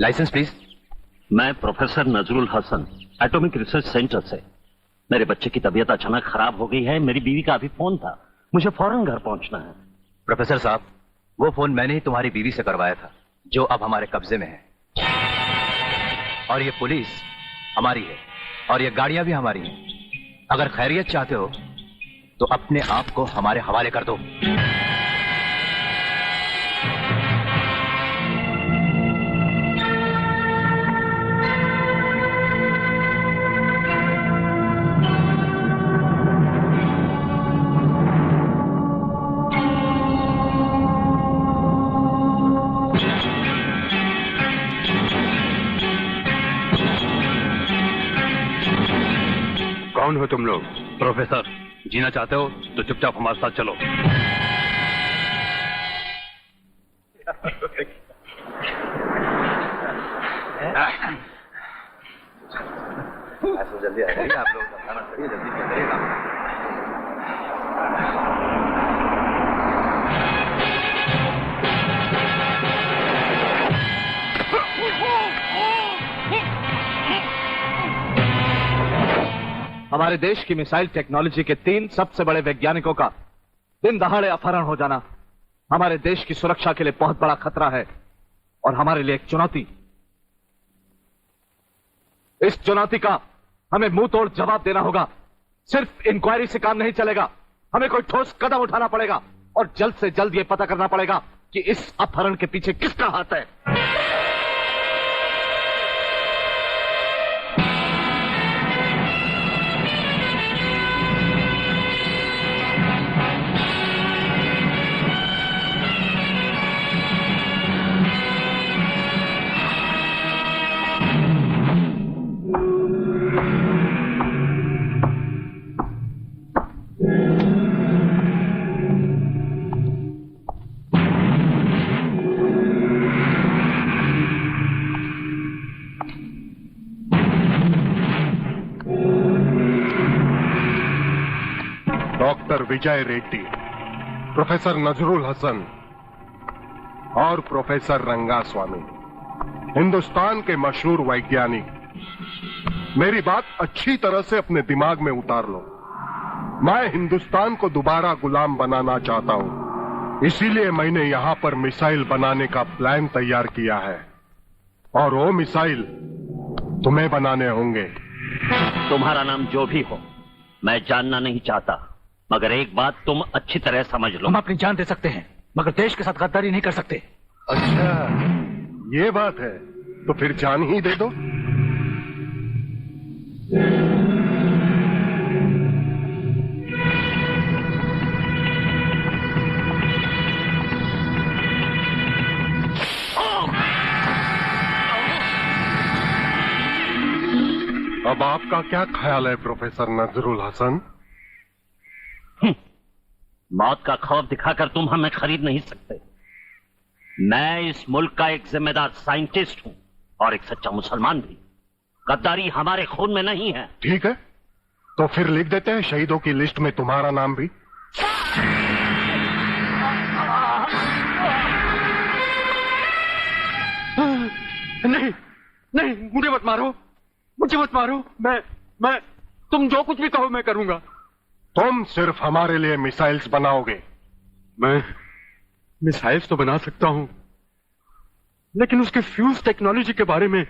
Licence please. मैं professor Nazrul Hasan, atomic research centre से। मेरे बच्चे की तबीयत अचानक खराब हो गई है। मेरी बीवी का अभी फोन था, मुझे फौरन घर पहुंचना है। प्रोफेसर साहब, वो फोन मैंने ही तुम्हारी बीवी से करवाया था, जो अब हमारे कब्जे में है। और ये पुलिस हमारी है और ये गाड़ियां भी हमारी हैं। अगर खैरियत चाहते हो तो अपने आप को हमारे हवाले कर दो। कौन हो तुम लोग? प्रोफेसर, जीना चाहते हो तो चुपचाप हमारे साथ चलो। ऐसा जल्दी आइए आप लोग, खाना करिए, जल्दी करिएगा। हमारे देश की मिसाइल टेक्नोलॉजी के 3 सबसे बड़े वैज्ञानिकों का दिन दहाड़े अपहरण हो जाना हमारे देश की सुरक्षा के लिए बहुत बड़ा खतरा है और हमारे लिए एक चुनौती। इस चुनौती का हमें मुंह तोड़ जवाब देना होगा। सिर्फ इंक्वायरी से काम नहीं चलेगा, हमें कोई ठोस कदम उठाना पड़ेगा और जल्द से जल्द यह पता करना पड़ेगा कि इस अपहरण के पीछे किसका हाथ है। डॉक्टर विजय रेड्डी, प्रोफेसर नजरुल हसन और प्रोफेसर रंगास्वामी, हिंदुस्तान के मशहूर वैज्ञानिक। मेरी बात अच्छी तरह से अपने दिमाग में उतार लो। मैं हिंदुस्तान को दोबारा गुलाम बनाना चाहता हूं, इसीलिए मैंने यहां पर मिसाइल बनाने का प्लान तैयार किया है और वो मिसाइल तुम्हें बनाने होंगे। तुम्हारा नाम जो भी हो, मैं जानना नहीं चाहता, मगर एक बात तुम अच्छी तरह समझ लो। हम अपनी जान दे सकते हैं मगर देश के साथ गद्दारी नहीं कर सकते। अच्छा, ये बात है तो फिर जान ही दे दो। अब आपका क्या ख्याल है प्रोफेसर नजरुल हसन? मौत का खौफ दिखाकर तुम हमें खरीद नहीं सकते। मैं इस मुल्क का एक जिम्मेदार साइंटिस्ट हूं और एक सच्चा मुसलमान भी। गद्दारी हमारे खून में नहीं है। ठीक है, तो फिर लिख देते हैं शहीदों की लिस्ट में तुम्हारा नाम भी। नहीं नहीं, मुझे मत मारो, मुझे मत मारो। मैं तुम जो कुछ भी कहो मैं करूंगा। तुम सिर्फ हमारे लिए मिसाइल्स बनाओगे। मैं मिसाइल्स तो बना सकता हूं, लेकिन उसके फ्यूज टेक्नोलॉजी के बारे में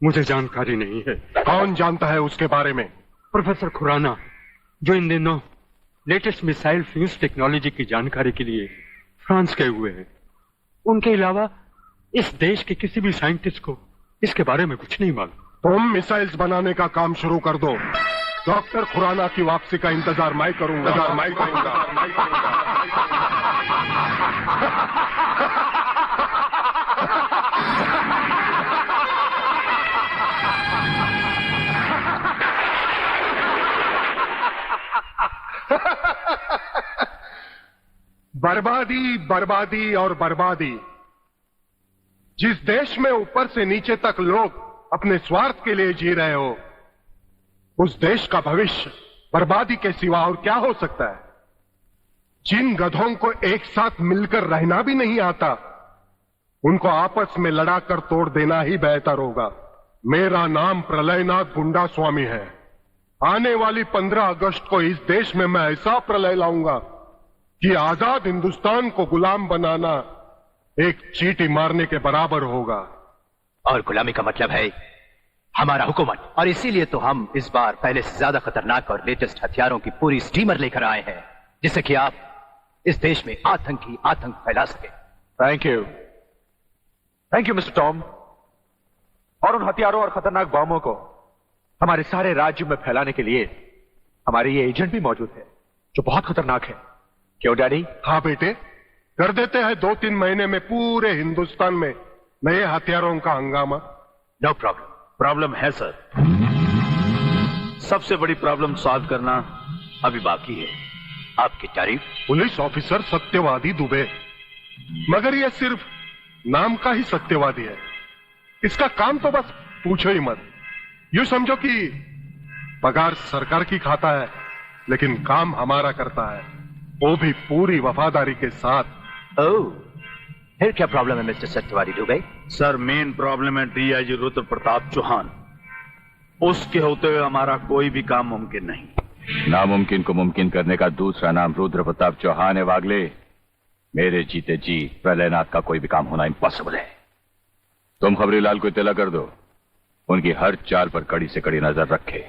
मुझे जानकारी नहीं है। कौन जानता है उसके बारे में? प्रोफेसर खुराना, जो इन दिनों लेटेस्ट मिसाइल फ्यूज टेक्नोलॉजी की जानकारी के लिए फ्रांस गए हुए हैं। उनके अलावा इस देश के किसी भी साइंटिस्ट को इसके बारे में कुछ नहीं मालूम। तुम मिसाइल्स बनाने का काम शुरू कर दो। डॉक्टर खुराना की वापसी का इंतजार मैं करूंगा। बर्बादी, बर्बादी और बर्बादी। जिस देश में ऊपर से नीचे तक लोग अपने स्वार्थ के लिए जी रहे हो, उस देश का भविष्य बर्बादी के सिवा और क्या हो सकता है? जिन गधों को एक साथ मिलकर रहना भी नहीं आता, उनको आपस में लड़ाकर तोड़ देना ही बेहतर होगा। मेरा नाम प्रलयनाथ गुंडा स्वामी है। आने वाली 15 अगस्त को इस देश में मैं ऐसा प्रलय लाऊंगा कि आजाद हिंदुस्तान को गुलाम बनाना एक चींटी मारने के बराबर होगा। और गुलामी का मतलब है हमारा हुकूमत, और इसीलिए तो हम इस बार पहले से ज्यादा खतरनाक और लेटेस्ट हथियारों की पूरी स्टीमर लेकर आए हैं, जिससे कि आप इस देश में आतंक फैला सके। Thank you mister Tom. और उन हथियारों और खतरनाक बमों को हमारे सारे राज्य में फैलाने के लिए हमारे ये एजेंट भी मौजूद है जो बहुत खतरनाक है। क्यों डैडी? हाँ बेटे, कर देते हैं 2-3 महीने में पूरे हिंदुस्तान में नए हथियारों का हंगामा। No problem. प्रॉब्लम है सर, सबसे बड़ी प्रॉब्लम सॉल्व करना अभी बाकी है। आपकी तारीफ। पुलिस ऑफिसर सत्यवादी दुबे, मगर यह सिर्फ नाम का ही सत्यवादी है। इसका काम तो बस पूछो ही मत। यूं समझो कि पगार सरकार की खाता है, लेकिन काम हमारा करता है, वो भी पूरी वफादारी के साथ। ओह, फिर क्या प्रॉब्लम है मिस्टर सत्यवादी दुबे? सर मेन प्रॉब्लम है डीआईजी रुद्र प्रताप चौहान। उसके होते हुए हमारा कोई भी काम मुमकिन नहीं। नामुमकिन को मुमकिन करने का दूसरा नाम रुद्र प्रताप चौहान है वागले। मेरे जीते जी प्रलयनाथ का कोई भी काम होना इम्पॉसिबल है। तुम खबरीलाल को इत्तला कर दो, उनकी हर चाल पर कड़ी से कड़ी नजर रखे।